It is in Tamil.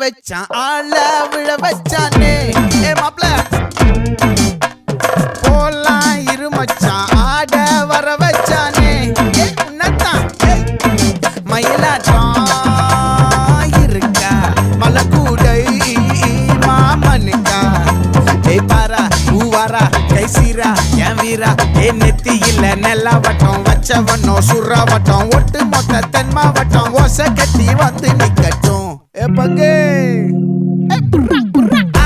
வச்சான் ஆள விழ வச்சானே ஏ மாப்ள போலாம் இரு மச்சான் ஆட வர வச்சானே ஏ உன்னதான் மயிலாட்டம் இருக்கா மலக்கூடை மாமனுக்கா ஏ பாரா ஊவாரா கைசீரா என் வீரா ஏ நெத்தி இல்ல நெல்லாவட்டம் வச்சவனும் சுறாவட்டம் ஒட்டு மொத்த தென் மாவட்டம் ஓசை கட்டி வந்து நிக்கட்டும் ஏ பங்கே